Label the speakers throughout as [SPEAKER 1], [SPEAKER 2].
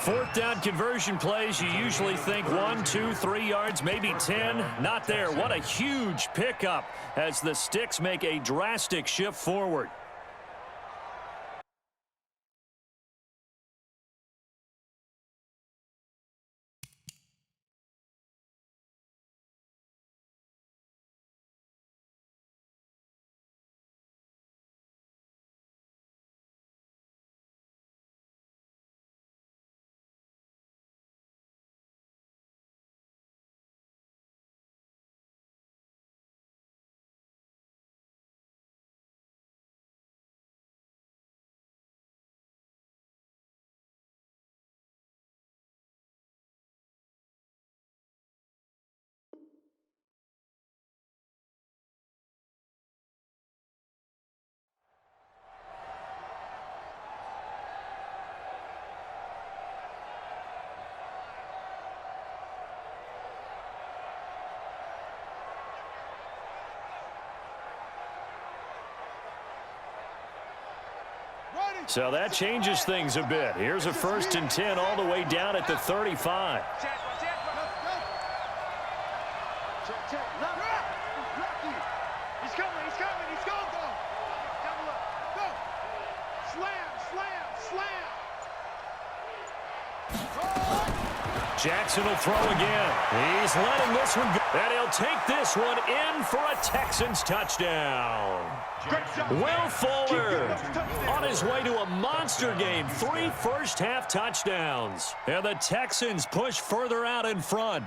[SPEAKER 1] Fourth down conversion plays, you usually think 1, 2, 3 yards, maybe 10. Not there. What a huge pickup as the Sticks make a drastic shift forward. So that changes things a bit. Here's a 1st and 10 all the way down at the 35. Jackson will throw again. He's letting this one go. And he'll take this one in for a Texans touchdown. Will Fuller on his way to a monster game. 3 first-half touchdowns. And the Texans push further out in front.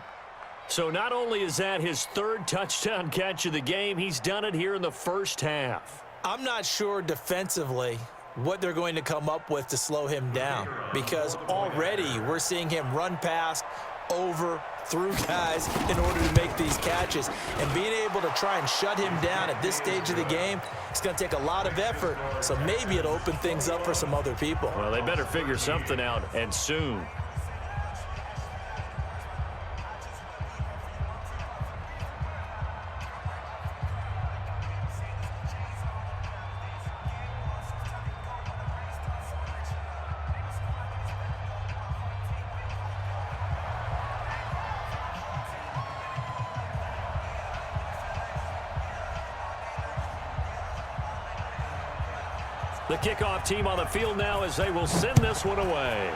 [SPEAKER 1] So not only is that his 3rd touchdown catch of the game, he's done it here in the first half.
[SPEAKER 2] I'm not sure defensively what they're going to come up with to slow him down, because already we're seeing him run past, over, through guys in order to make these catches. And being able to try and shut him down at this stage of the game, it's going to take a lot of effort, so maybe it'll open things up for some other people.
[SPEAKER 1] Well, they better figure something out, and soon. The kickoff team on the field now as they will send this one away.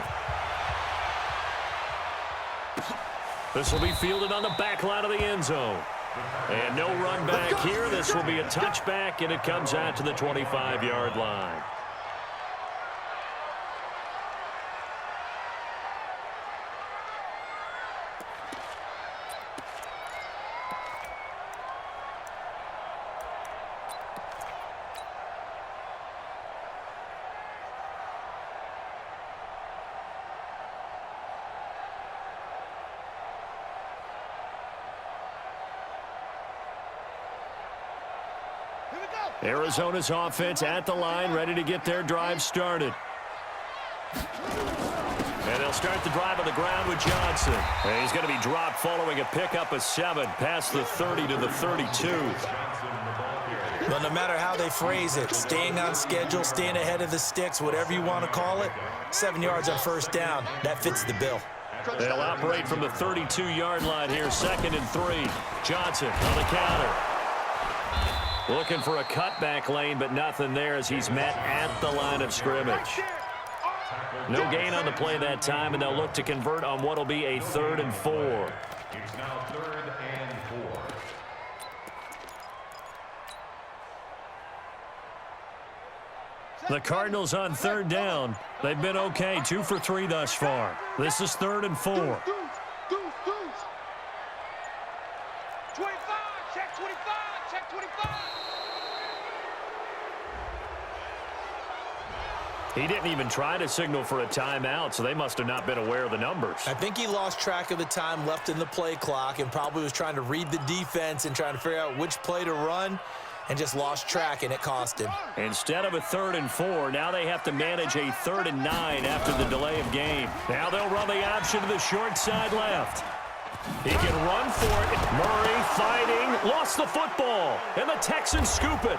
[SPEAKER 1] This will be fielded on the back line of the end zone. And no run back here. This will be a touchback, and it comes out to the 25-yard line. Arizona's offense at the line, ready to get their drive started. And they'll start the drive on the ground with Johnson. And he's going to be dropped following a pickup of 7 past the 30 to the 32.
[SPEAKER 2] Well, no matter how they phrase it, staying on schedule, staying ahead of the sticks, whatever you want to call it, 7 yards on first down, that fits the bill.
[SPEAKER 1] They'll operate from the 32-yard line here, 2nd and 3. Johnson on the counter. Looking for a cutback lane, but nothing there as he's met at the line of scrimmage. No gain on the play that time, and they'll look to convert on what will be a 3rd and 4.
[SPEAKER 3] It's now 3rd and 4.
[SPEAKER 1] The Cardinals on 3rd down. They've been okay, 2 for 3 thus far. This is 3rd and 4.
[SPEAKER 4] 25, check 25, check 25.
[SPEAKER 1] He didn't even try to signal for a timeout, so they must have not been aware of the numbers.
[SPEAKER 2] I think he lost track of the time left in the play clock and probably was trying to read the defense and trying to figure out which play to run, and just lost track, and it cost him.
[SPEAKER 1] Instead of a 3rd and 4, now they have to manage a 3rd and 9 after the delay of game. Now they'll run the option to the short side left. He can run for it. Murray fighting, lost the football, and the Texans scoop it.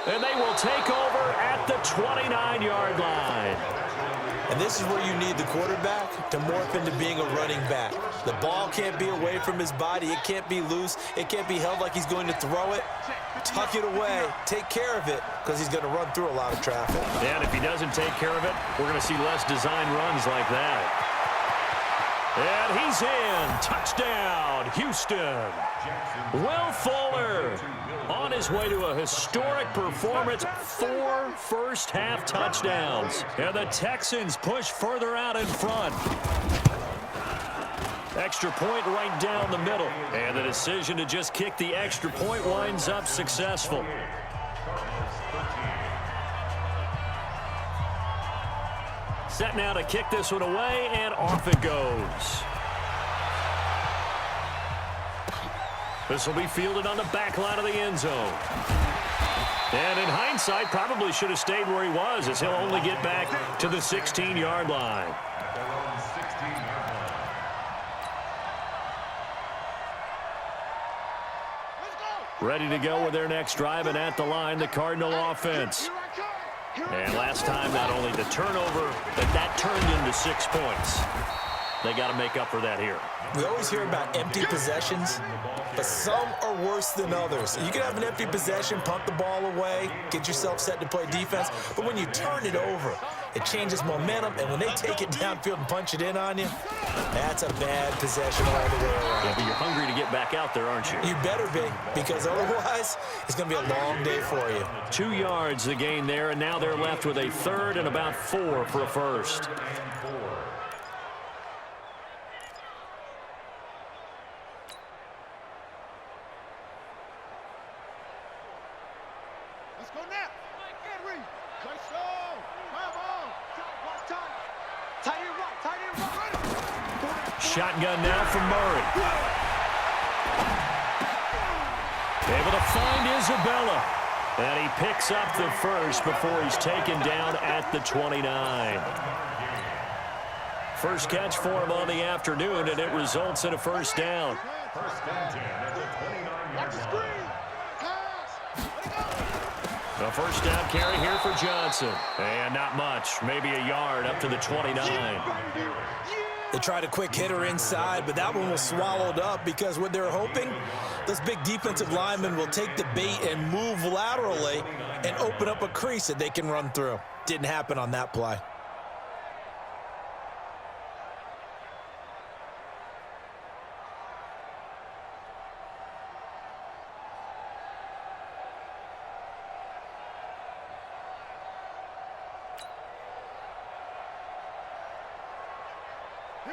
[SPEAKER 1] And they will take over at the 29-yard line.
[SPEAKER 2] And this is where you need the quarterback to morph into being a running back. The ball can't be away from his body. It can't be loose. It can't be held like he's going to throw it. Tuck it away. Take care of it because he's going to run through a lot of traffic.
[SPEAKER 1] And if he doesn't take care of it, we're going to see less design runs like that. And he's in. Touchdown, Houston. Will Fuller on his way to a historic performance. 4 first-half touchdowns. And the Texans push further out in front. Extra point right down the middle. And the decision to just kick the extra point winds up successful. Set now to kick this one away, and off it goes. This will be fielded on the back line of the end zone. And in hindsight, probably should have stayed where he was, as he'll only get back to the 16-yard line. Ready to go with their next drive, and at the line, the Cardinal offense. And last time, not only the turnover, but that turned into 6 points. They got to make up for that here.
[SPEAKER 2] We always hear about empty possessions, but some are worse than others. You can have an empty possession, punt the ball away, get yourself set to play defense, but when you turn it over, it changes momentum, and when they take it downfield and punch it in on you, that's a bad possession all the way around.
[SPEAKER 1] Yeah, but you're hungry to get back out there, aren't you?
[SPEAKER 2] You better be, because otherwise, it's going to be a long day for you.
[SPEAKER 1] 2 yards the gain there, and now they're left with a third and about 4 for a first.
[SPEAKER 4] Let's go now. Henry. Let's go. Come on. Tight end right.
[SPEAKER 1] Shotgun now from Murray. Able to find Isabella. And he picks up the first before he's taken down at the 29. First catch for him on the afternoon, and it results in a first down.
[SPEAKER 3] First and 10 at the 29-yard line.
[SPEAKER 1] The first down carry here for Johnson. And not much, maybe a yard up to the 29.
[SPEAKER 2] They tried a quick hitter inside, but that one was swallowed up because what they're hoping, those big defensive linemen will take the bait and move laterally and open up a crease that they can run through. Didn't happen on that play.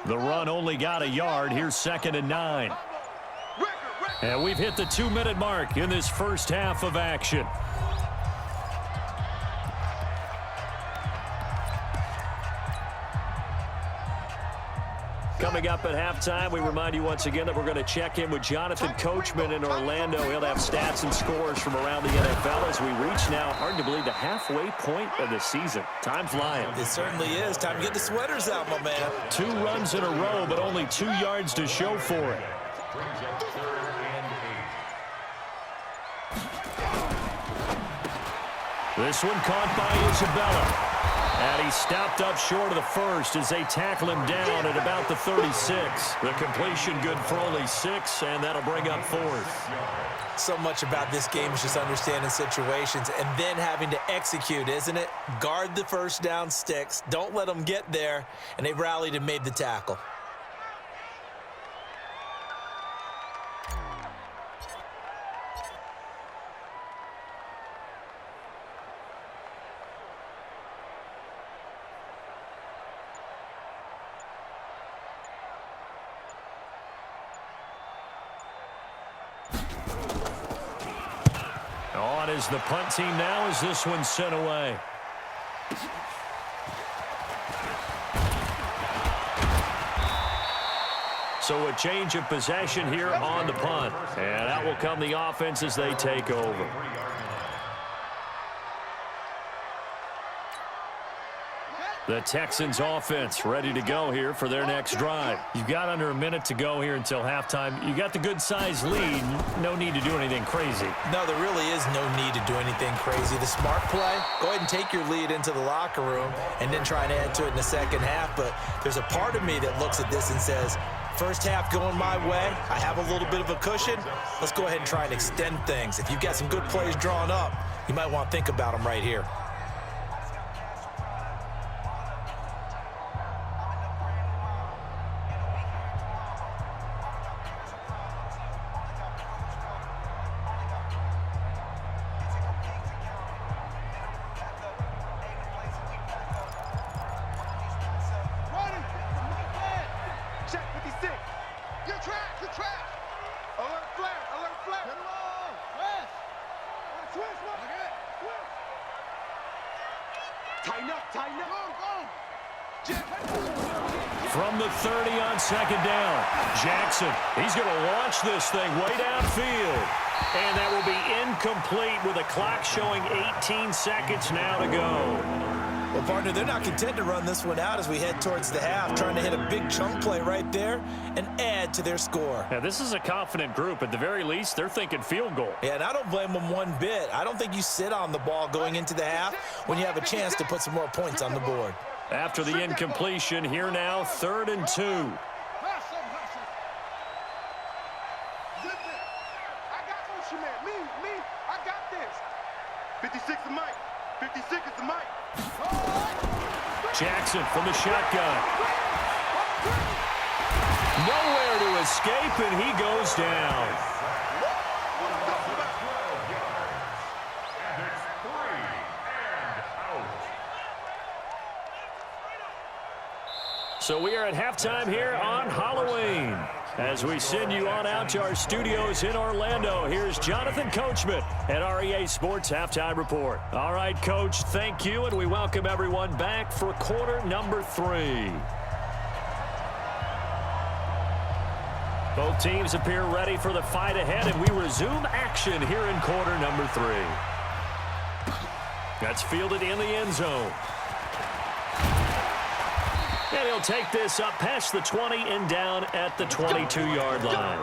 [SPEAKER 1] The run only got a yard. Here's 2nd and 9. And we've hit the 2-minute mark in this first half of action. Coming up at halftime, we remind you once again that we're going to check in with Jonathan Coachman in Orlando. He'll have stats and scores from around the NFL as we reach now, hard to believe, the halfway point of the season. Time flying.
[SPEAKER 2] It certainly is. Time to get the sweaters out, my man.
[SPEAKER 1] 2 runs in a row, but only 2 yards to show for it.
[SPEAKER 3] Brings up 3rd and 8.
[SPEAKER 1] This one caught by Isabella. And he stopped up short of the first as they tackle him down at about the 36. The completion good for only 6, and that'll bring up 4th.
[SPEAKER 2] So much about this game is just understanding situations and then having to execute, isn't it? Guard the first down sticks. Don't let them get there. And they rallied and made the tackle.
[SPEAKER 1] On is the punt team now as this one's sent away. So a change of possession here on the punt. And out will come the offense as they take over. The Texans offense ready to go here for their next drive. You've got under a minute to go here until halftime. You got the good-sized lead. No need to do anything crazy.
[SPEAKER 2] No, there really is no need to do anything crazy. The smart play, go ahead and take your lead into the locker room and then try and add to it in the second half. But there's a part of me that looks at this and says, first half going my way, I have a little bit of a cushion. Let's go ahead and try and extend things. If you've got some good plays drawn up, you might want to think about them right here.
[SPEAKER 1] From the 30 on second down, Jackson, he's going to launch this thing way downfield. And that will be incomplete with a clock showing 18 seconds now to go.
[SPEAKER 2] Well, partner, they're not content to run this one out as we head towards the half, trying to hit a big chunk play right there and add to their score.
[SPEAKER 1] Yeah, this is a confident group. At the very least, they're thinking field goal.
[SPEAKER 2] Yeah, and I don't blame them one bit. I don't think you sit on the ball going into the half when you have a chance to put some more points on the board.
[SPEAKER 1] After the incompletion, here now, 3rd and 2.
[SPEAKER 4] I got motion, man. Me, I got this. 56 is Mike. 56 is the Mike.
[SPEAKER 1] Jackson from the shotgun. Nowhere to escape, and he goes down. So we are at halftime here on Halloween. As we send you on out to our studios in Orlando, here's Jonathan Coachman at REA Sports Halftime Report. All right, Coach, thank you, and we welcome everyone back for quarter number 3. Both teams appear ready for the fight ahead, and we resume action here in quarter number 3. That's fielded in the end zone. And he'll take this up past the 20 and down at the 22-yard line.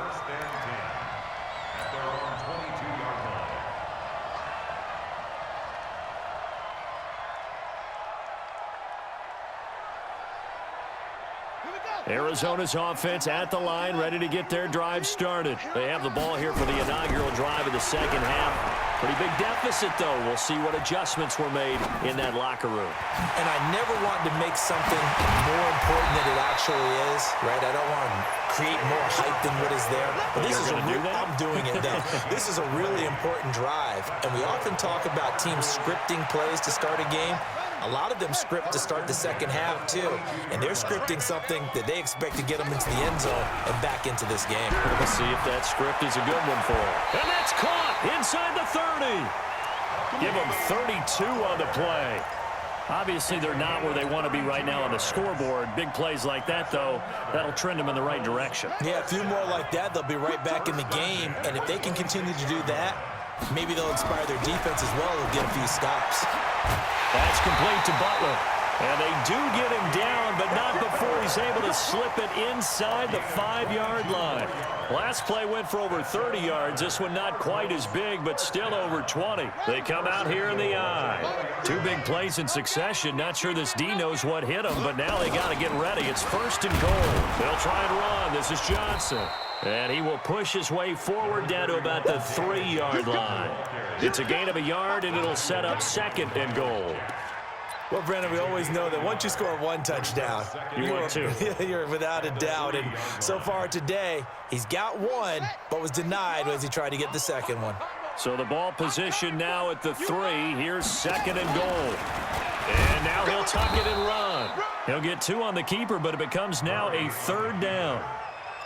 [SPEAKER 1] Arizona's offense at the line, ready to get their drive started. They have the ball here for the inaugural drive of the second half. Pretty big deficit, though. We'll see what adjustments were made in that locker room.
[SPEAKER 2] And I never want to make something more important than it actually is, right? I don't want to create more hype than what is there. But this is I'm doing it, though. This is a really important drive. And we often talk about teams scripting plays to start a game. A lot of them script to start the second half, too. And they're scripting something that they expect to get them into the end zone and back into this game.
[SPEAKER 1] We'll see if that script is a good one for them. And that's caught inside the 30. Give them 32 on the play. Obviously, they're not where they want to be right now on the scoreboard. Big plays like that, though, that'll trend them in the right direction.
[SPEAKER 2] Yeah, a few more like that, they'll be right back in the game. And if they can continue to do that, maybe they'll inspire their defense as well. They'll get a few stops.
[SPEAKER 1] That's complete to Butler. And they do get him down, but not before he's able to slip it inside the 5-yard line. Last play went for over 30 yards. This one not quite as big, but still over 20. They come out here in the eye. 2 big plays in succession. Not sure this D knows what hit him, but now they got to get ready. It's 1st and goal. They'll try and run. This is Johnson. And he will push his way forward down to about the 3-yard line. It's a gain of a yard, and it'll set up 2nd and goal.
[SPEAKER 2] Well, Brandon, we always know that once you score 1 touchdown, you're without a doubt. And so far today, he's got 1, but was denied as he tried to get the 2nd one.
[SPEAKER 1] So the ball position now at the 3. Here's 2nd and goal. And now he'll tuck it and run. He'll get 2 on the keeper, but it becomes now a 3rd down.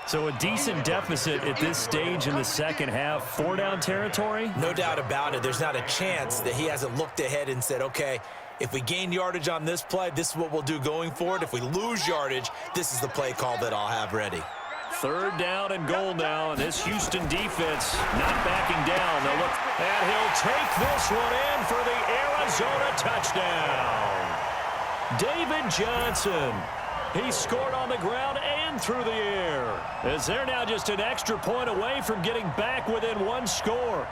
[SPEAKER 1] So a decent deficit at this stage in the second half. 4-down territory?
[SPEAKER 2] No doubt about it. There's not a chance that he hasn't looked ahead and said, okay, if we gain yardage on this play, this is what we'll do going forward. If we lose yardage, this is the play call that I'll have ready.
[SPEAKER 1] 3rd down and goal now, and this Houston defense not backing down. They'll look, and he'll take this one in for the Arizona touchdown. David Johnson. He scored on the ground and through the air, as they're now just an extra point away from getting back within one score.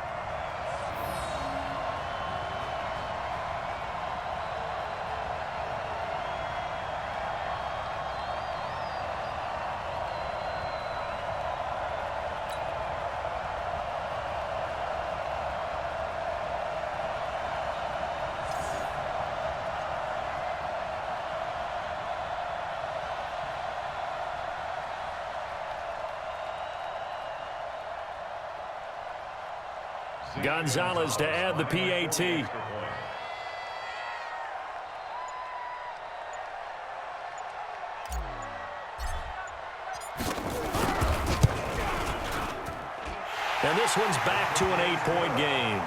[SPEAKER 1] Gonzalez to add the PAT. And this one's back to an 8-point game.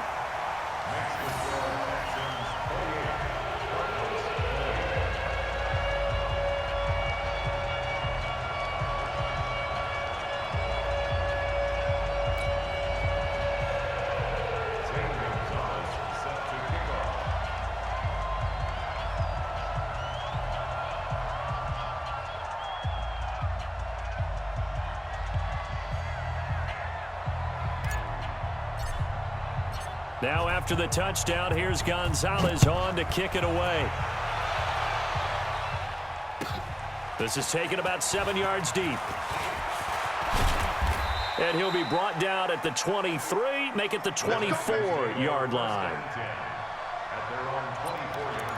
[SPEAKER 1] Now after the touchdown, here's Gonzalez on to kick it away. This is taken about 7 yards deep. And he'll be brought down at the 23, make it the 24-yard line.
[SPEAKER 3] At their own 24-yard line.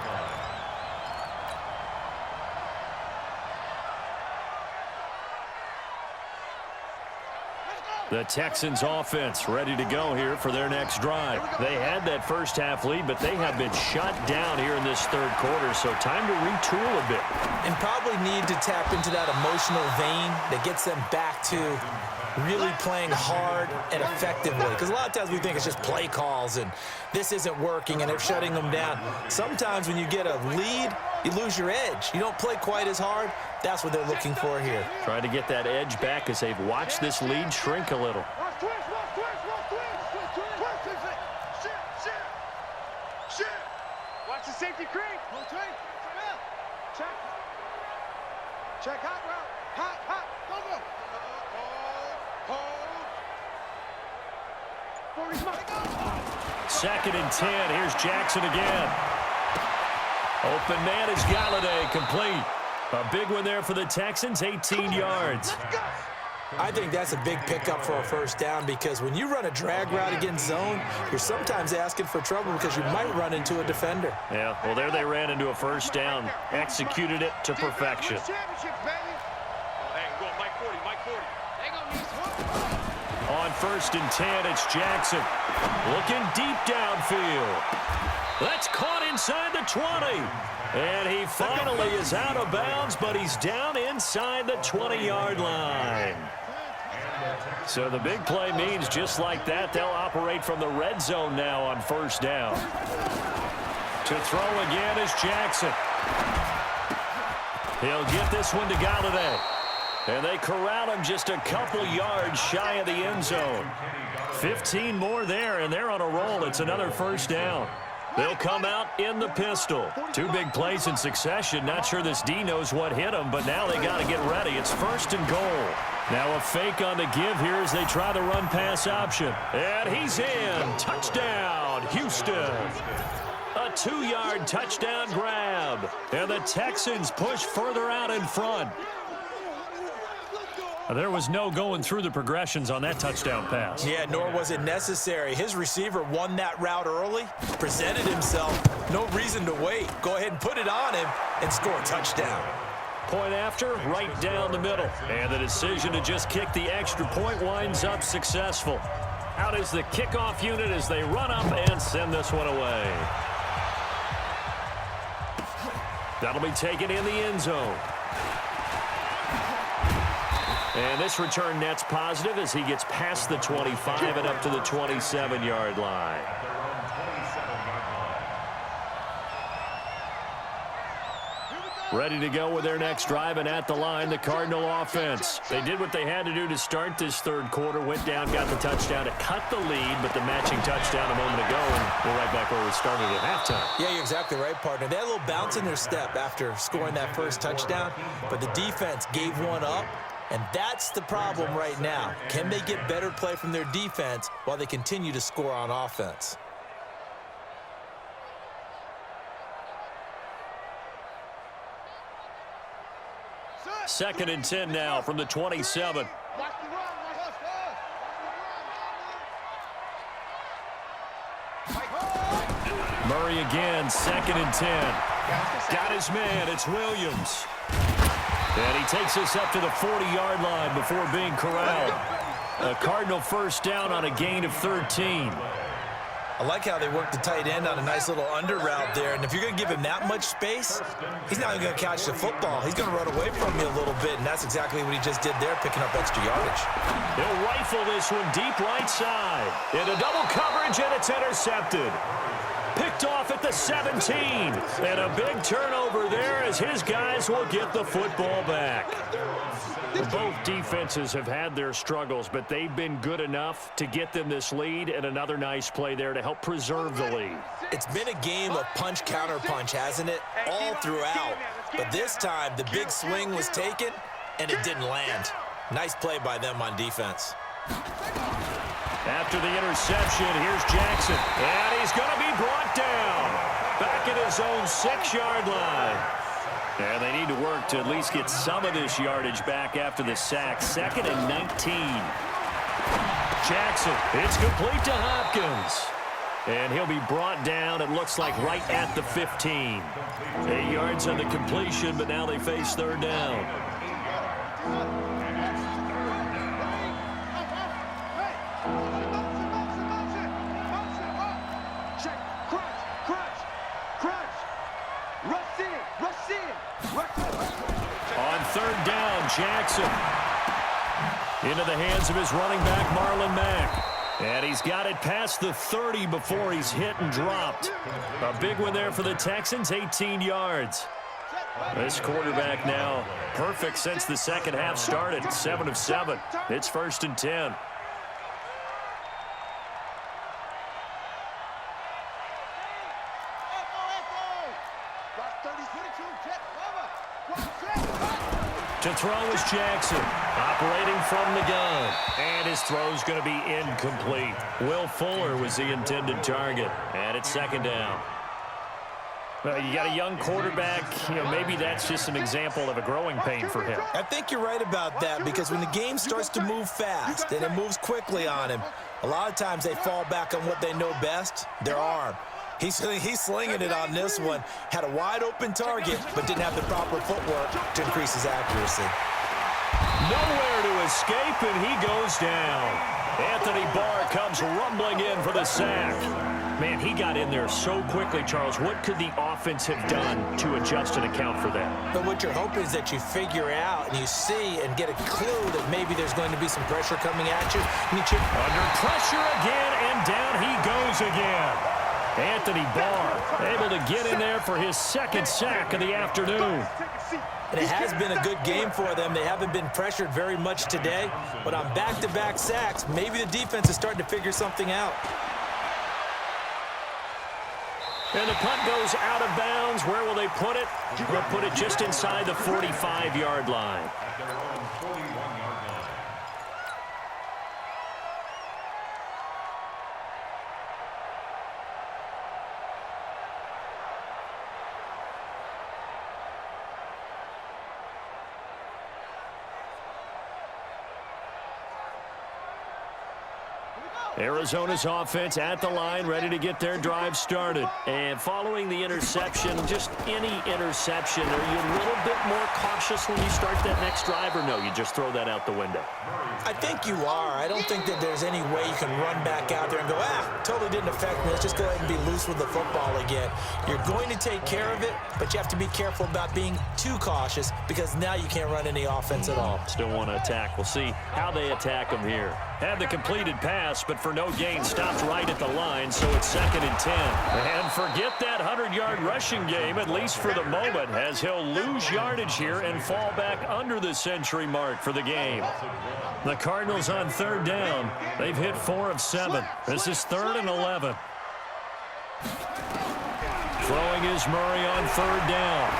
[SPEAKER 1] The Texans offense ready to go here for their next drive. They had that first half lead, but they have been shut down here in this third quarter, so time to retool a bit.
[SPEAKER 2] And probably need to tap into that emotional vein that gets them back to really playing hard and effectively. Because a lot of times we think it's just play calls and this isn't working and they're shutting them down. Sometimes when you get a lead, you lose your edge. You don't play quite as hard. That's what they're looking for here.
[SPEAKER 1] Trying to get that edge back as they've watched this lead shrink a little.
[SPEAKER 4] Watch the safety creep. Check. Check hot route. Hot. Go.
[SPEAKER 1] Second and 10. Here's Jackson again. Open man is Galladay, complete. A big one there for the Texans, 18 yards.
[SPEAKER 2] I think that's a big pickup for a first down because when you run a drag route against zone, you're sometimes asking for trouble because you might run into a defender.
[SPEAKER 1] Yeah, well, there they ran into a first down. Executed it to perfection. On first and 10, it's Jackson. Looking deep downfield. That's caught inside the 20. And he finally is out of bounds, but he's down inside the 20-yard line. So the big play means just like that, they'll operate from the red zone now on first down. To throw again is Jackson. He'll get this one to Galladay. And they corral him just a couple yards shy of the end zone. 15 more there, and they're on a roll. It's another first down. They'll come out in the pistol. Two big plays in succession. Not sure this D knows what hit him, but now they got to get ready. It's first and goal. Now a fake on the give here as they try the run-pass option. And he's in. Touchdown, Houston. A 2-yard touchdown grab. And the Texans push further out in front. There was no going through the progressions on that touchdown pass.
[SPEAKER 2] Yeah, nor was it necessary. His receiver won that route early, presented himself. No reason to wait. Go ahead and put it on him and score a touchdown.
[SPEAKER 1] Point after, right down the middle. And the decision to just kick the extra point winds up successful. Out is the kickoff unit as they run up and send this one away. That'll be taken in the end zone. And this return net's positive as he gets past the 25 and up to the 27-yard line. Ready to go with their next drive, and at the line, the Cardinal offense. They did what they had to do to start this third quarter, went down, got the touchdown to cut the lead, but the matching touchdown a moment ago, and we're right back where we started at halftime.
[SPEAKER 2] Yeah, you're exactly right, partner. They had a little bounce in their step after scoring that first touchdown, but the defense gave one up, and that's the problem right now. Can they get better play from their defense while they continue to score on offense?
[SPEAKER 1] Second and 10 now from the 27. Murray again, second and 10. Got his man, it's Williams. And he takes us up to the 40-yard line before being corralled. A Cardinal first down on a gain of 13.
[SPEAKER 2] I like how they work the tight end on a nice little under route there. And if you're going to give him that much space, he's not even going to catch the football. He's going to run away from you a little bit, and that's exactly what he just did there, picking up extra yardage.
[SPEAKER 1] He'll rifle this one deep right side. Into double coverage, and it's intercepted. Picked off at the 17. And a big turnover there as his guys will get the football back. Both defenses have had their struggles, but they've been good enough to get them this lead, and another nice play there to help preserve the lead.
[SPEAKER 2] It's been a game of punch-counter-punch, hasn't it? All throughout. But this time, the big swing was taken, and it didn't land. Nice play by them on defense.
[SPEAKER 1] After the interception, here's Jackson. And he's going to be brought down. Back at his own 6-yard line. And they need to work to at least get some of this yardage back after the sack. Second and 19. Jackson, it's complete to Hopkins. And he'll be brought down, it looks like, right at the 15. 8 yards on the completion, but now they face third down. On third down, Jackson. Into the hands of his running back, Marlon Mack. And he's got it past the 30 before he's hit and dropped. A big one there for the Texans, 18 yards. This quarterback now perfect since the second half started, 7 of 7. It's first and 10. To throw is Jackson, operating from the gun. And his throw's going to be incomplete. Will Fuller was the intended target. And it's second down. Well, you got a young quarterback. You know, maybe that's just an example of a growing pain for him.
[SPEAKER 2] I think you're right about that, because when the game starts to move fast and it moves quickly on him, a lot of times they fall back on what they know best, their arm. He's slinging it on this one. Had a wide-open target, but didn't have the proper footwork to increase his accuracy.
[SPEAKER 1] Nowhere to escape, and he goes down. Anthony Barr comes rumbling in for the sack. Man, he got in there so quickly, Charles. What could the offense have done to adjust and account for that?
[SPEAKER 2] But what you're hoping is that you figure out and you see and get a clue that maybe there's going to be some pressure coming at you.
[SPEAKER 1] Under pressure again, and down he goes again. Anthony Barr able to get in there for his second sack of the afternoon.
[SPEAKER 2] And it has been a good game for them. They haven't been pressured very much today, but on back-to-back sacks, maybe the defense is starting to figure something out.
[SPEAKER 1] And the punt goes out of bounds. Where will they put it? They'll put it just inside the 45-yard line. Arizona's offense at the line, ready to get their drive started. And following the interception, just any interception, are you a little bit more cautious when you start that next drive, or no, you just throw that out the window?
[SPEAKER 2] I think you are. I don't think that there's any way you can run back out there and go, totally didn't affect me. Let's just go ahead and be loose with the football again. You're going to take care of it, but you have to be careful about being too cautious, because now you can't run any offense at all.
[SPEAKER 1] Still want to attack. We'll see how they attack them here. Had the completed pass, but for no gain, stopped right at the line, so it's 2nd and 10. And forget that 100-yard rushing game, at least for the moment, as he'll lose yardage here and fall back under the century mark for the game. The Cardinals on 3rd down. They've hit 4 of 7. This is 3rd and 11. Throwing is Murray on 3rd down.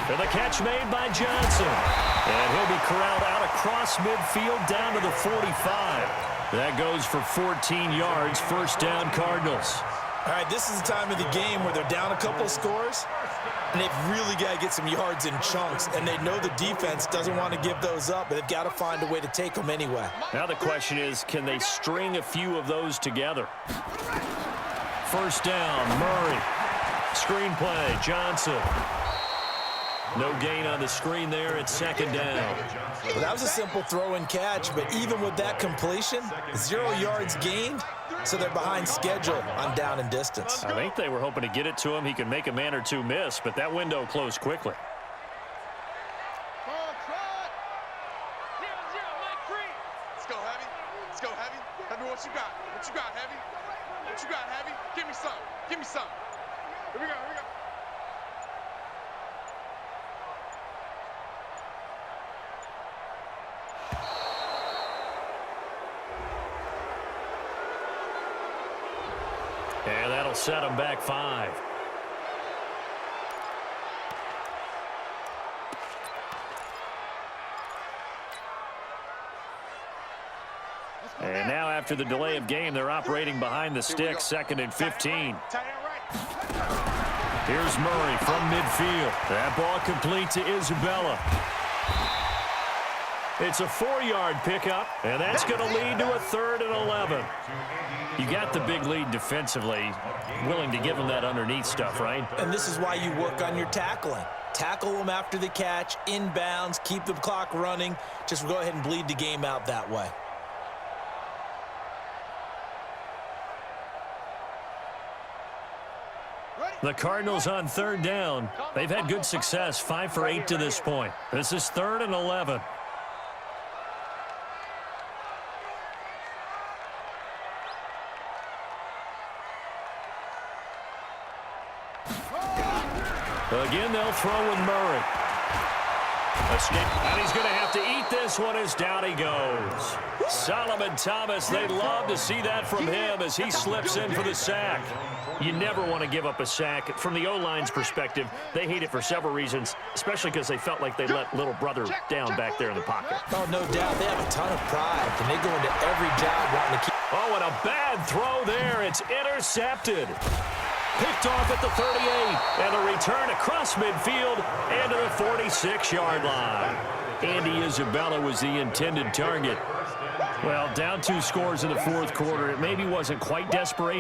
[SPEAKER 1] And the catch made by Johnson. And he'll be corralled out across midfield down to the 45. That goes for 14 yards, 1st down Cardinals.
[SPEAKER 2] All right, this is the time of the game where they're down a couple of scores, and they've really got to get some yards in chunks, and they know the defense doesn't want to give those up, but they've got to find a way to take them anyway.
[SPEAKER 1] Now the question is, can they string a few of those together? 1st down, Murray. Screen play, Johnson. No gain on the screen there. It's 2nd down.
[SPEAKER 2] Well, that was a simple throw and catch, but even with that completion, 0 yards gained, so they're behind schedule on down and distance.
[SPEAKER 1] I think they were hoping to get it to him. He could make a man or two miss, but that window closed quickly.
[SPEAKER 4] Let's go, Heavy. Let's go, Heavy. Heavy, what you got? What you got, Heavy? What you got, Heavy? Give me some. Give me some. Here we go. Here we go.
[SPEAKER 1] And that'll set him back 5. And now after the delay of game, they're operating behind the stick, 2nd and 15. Here's Murray from midfield. That ball complete to Isabella. It's a 4-yard pickup, and that's going to lead to a 3rd and 11. You got the big lead defensively, willing to give them that underneath stuff, right?
[SPEAKER 2] And this is why you work on your tackling. Tackle them after the catch, inbounds, keep the clock running. Just go ahead and bleed the game out that way.
[SPEAKER 1] The Cardinals on 3rd down. They've had good success, 5 for 8 to this point. This is 3rd and 11. Again, they'll throw with Murray. And he's going to have to eat this one as down he goes. Solomon Thomas, they'd love to see that from him as he slips in for the sack. You never want to give up a sack. From the O-line's perspective, they hate it for several reasons, especially because they felt like they let little brother down back there in the pocket.
[SPEAKER 2] Oh, no doubt. They have a ton of pride, and they go into every job wanting to keep.
[SPEAKER 1] Oh, and a bad throw there. It's intercepted. Picked off at the 38, and a return across midfield and to the 46-yard line. Andy Isabella was the intended target. Well, down 2 scores in the 4th quarter. It maybe wasn't quite desperation.